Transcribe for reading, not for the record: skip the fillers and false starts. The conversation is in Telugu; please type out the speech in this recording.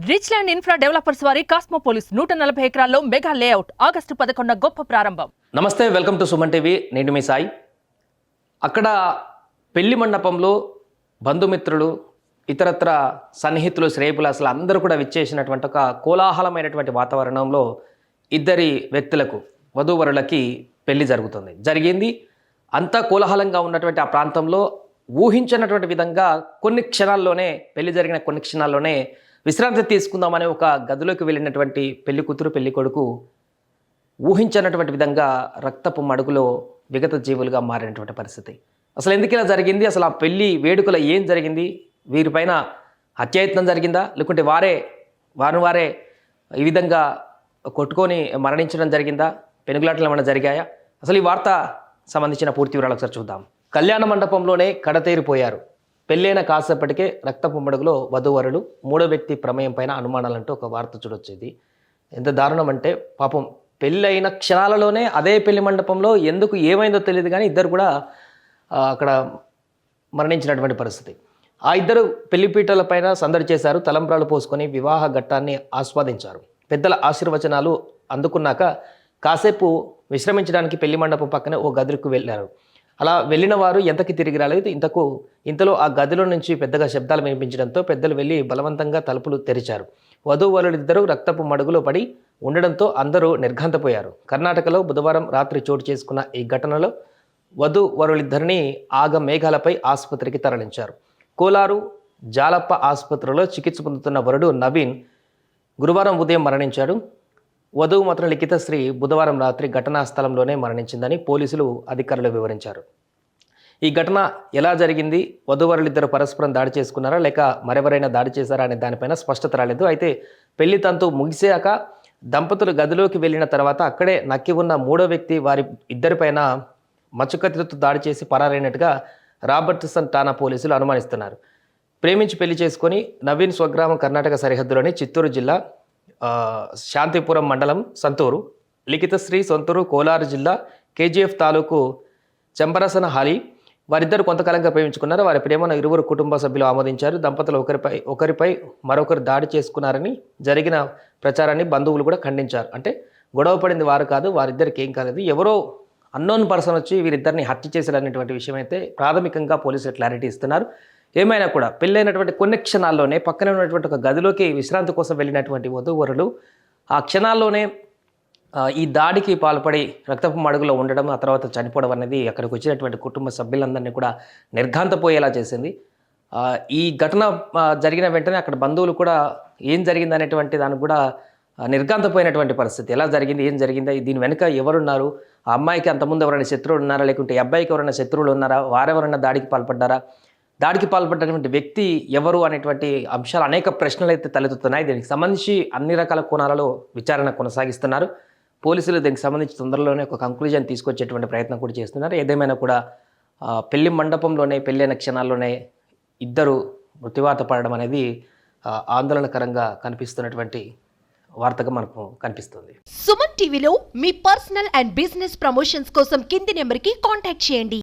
రిచ్ ల్యాండ్ ఇన్ఫ్రా డెవలపర్స్ వారి కాస్మోపోలిస్ 140 ఎకరాల్లో మెగా లేఅవుట్ ఆగస్టు 11 గొప్ప ప్రారంభం. నమస్తే, వెల్కమ్ టు సుమన్ టీవీ. నేను మీ సాయి. అక్కడ పెళ్లి మండపంలో బంధుమిత్రులు, ఇతరత్ర సన్నిహితులు, శ్రేయపులు అసలు అందరూ కూడా విచ్చేసినటువంటి ఒక కోలాహలమైనటువంటి వాతావరణంలో ఇద్దరి వ్యక్తులకు, వధూవరులకి పెళ్లి జరిగింది. అంతా కోలాహలంగా ఉన్నటువంటి ఆ ప్రాంతంలో ఊహించినటువంటి విధంగా పెళ్లి జరిగిన కొన్ని క్షణాల్లోనే విశ్రాంతి తీసుకుందామని ఒక గదిలోకి వెళ్ళినటువంటి పెళ్లి కూతురు, పెళ్లి కొడుకు ఊహించినటువంటి విధంగా రక్తపు మడుగులో విగత జీవులుగా మారినటువంటి పరిస్థితి. అసలు ఎందుకు ఇలా జరిగింది? అసలు ఆ పెళ్లి వేడుకలో ఏం జరిగింది? వీరిపైన హత్యాయత్నం జరిగిందా, లేకుంటే వారే ఈ విధంగా కొట్టుకొని మరణించడం జరిగిందా? పెనుగులాటలు ఏమైనా జరిగాయా? అసలు ఈ వార్త సంబంధించిన పూర్తి వివరాలు ఒకసారి చూద్దాం. కళ్యాణ మండపంలోనే కడతేరిపోయారు. పెళ్ళైన కాసేపటికే రక్తపు మడుగులో వధూవరులు, మూడో వ్యక్తి ప్రమేయం పైన అనుమానాలంటూ ఒక వార్త చూడొచ్చేది. ఎంత దారుణం అంటే, పాపం పెళ్ళైన క్షణాలలోనే అదే పెళ్లి మండపంలో ఎందుకు ఏమైందో తెలియదు కానీ ఇద్దరు కూడా అక్కడ మరణించినటువంటి పరిస్థితి. ఆ ఇద్దరు పెళ్లిపీటల పైన సందడి చేశారు. తలంబ్రాలు పోసుకొని వివాహ ఘట్టాన్ని ఆస్వాదించారు. పెద్దల ఆశీర్వచనాలు అందుకున్నాక కాసేపు విశ్రమించడానికి పెళ్లి మండపం పక్కనే ఓ గదికి వెళ్ళారు. అలా వెళ్ళిన వారు ఎంతకి తిరిగి రాలేదు. ఇంతలో ఆ గదిలో నుంచి పెద్దగా శబ్దాలు వినిపించడంతో పెద్దలు వెళ్ళి బలవంతంగా తలుపులు తెరిచారు. వధూవరులిద్దరూ రక్తపు మడుగులో పడి ఉండడంతో అందరూ నిర్ఘాంతపోయారు. కర్ణాటకలో బుధవారం రాత్రి చోటు చేసుకున్న ఈ ఘటనలో వధూవరులిద్దరిని మేఘాలపై ఆసుపత్రికి తరలించారు. కోలారు జాలప్ప ఆసుపత్రిలో చికిత్స పొందుతున్న వరుడు నవీన్ గురువారం ఉదయం మరణించాడు. వధువు మాత్రం లిఖితశ్రీ బుధవారం రాత్రి ఘటనా స్థలంలోనే మరణించిందని పోలీసులు అధికారులు వివరించారు. ఈ ఘటన ఎలా జరిగింది? వధూవరులిద్దరు పరస్పరం దాడి చేసుకున్నారా, లేక మరెవరైనా దాడి చేశారా అనే దానిపైన స్పష్టత రాలేదు. అయితే పెళ్లి తంతు ముగిసాక దంపతులు గదిలోకి వెళ్ళిన తర్వాత అక్కడే నక్కి ఉన్న మూడో వ్యక్తి వారి ఇద్దరిపైన మచ్చుకత్తితో దాడి చేసి పరారైనట్టుగా రాబర్ట్సన్ ఠాణా పోలీసులు అనుమానిస్తున్నారు. ప్రేమించి పెళ్లి చేసుకొని నవీన్ స్వగ్రామం కర్ణాటక సరిహద్దులోని చిత్తూరు జిల్లా శాంతిపురం మండలం సంతూరు, లిఖితశ్రీ సొంతూరు కోలారు జిల్లా కేజీఎఫ్ తాలూకు చెంబరసన హాలి. వారిద్దరు కొంతకాలంగా ప్రేమించుకున్నారు. వారి ప్రేమను ఇరువురు కుటుంబ సభ్యులు ఆమోదించారు. దంపతులు ఒకరిపై మరొకరు దాడి చేసుకున్నారని జరిగిన ప్రచారాన్ని బంధువులు కూడా ఖండించారు. అంటే గొడవ పడింది వారు కాదు, వారిద్దరికి ఏం కాలేదు, ఎవరో అన్నోన్ పర్సన్ వచ్చి వీరిద్దరిని హత్య చేశారనేటువంటి విషయం అయితే ప్రాథమికంగా పోలీసులు క్లారిటీ ఇస్తున్నారు. ఏమైనా కూడా పెళ్ళైనటువంటి కొన్ని క్షణాల్లోనే పక్కనే ఉన్నటువంటి ఒక గదిలోకి విశ్రాంతి కోసం వెళ్ళినటువంటి వధూవరులు ఆ క్షణాల్లోనే ఈ దాడికి పాల్పడి రక్తపు మడుగులో ఉండడం, ఆ తర్వాత చనిపోవడం అనేది అక్కడికి వచ్చినటువంటి కుటుంబ సభ్యులందరినీ కూడా నిర్ఘాంతపోయేలా చేసింది. ఈ ఘటన జరిగిన వెంటనే అక్కడ బంధువులు కూడా ఏం జరిగింది అనేటువంటి దానికి కూడా నిర్ఘాంతపోయినటువంటి పరిస్థితి. ఎలా జరిగింది, ఏం జరిగిందా, దీని వెనుక ఎవరున్నారు, ఆ అమ్మాయికి అంతకుముందు ఎవరైనా శత్రువులు ఉన్నారా, లేకుంటే ఈ అబ్బాయికి ఎవరైనా శత్రువులు ఉన్నారా, వారెవరైనా దాడికి పాల్పడ్డారా, దాడికి పాల్పడినటువంటి వ్యక్తి ఎవరు అనేటువంటి అంశాలు అనేక ప్రశ్నలు అయితే తలెత్తుతున్నాయి. దీనికి సంబంధించి అన్ని రకాల కోణాలలో విచారణ కొనసాగిస్తున్నారు పోలీసులు. దీనికి సంబంధించి తొందరలోనే ఒక కంక్లూజన్ తీసుకొచ్చేటువంటి ప్రయత్నం కూడా చేస్తున్నారు. ఏదేమైనా కూడా పెళ్లి మండపంలోనే పెళ్ళైన క్షణాల్లోనే ఇద్దరు మృత్యువాత పడడం అనేది ఆందోళనకరంగా కనిపిస్తున్నటువంటి వార్తగా మనకు కనిపిస్తుంది. సుమన్ టీవీలో మీ పర్సనల్ అండ్ బిజినెస్ ప్రమోషన్స్ కోసం కింది నెంబర్కి కాంటాక్ట్ చేయండి.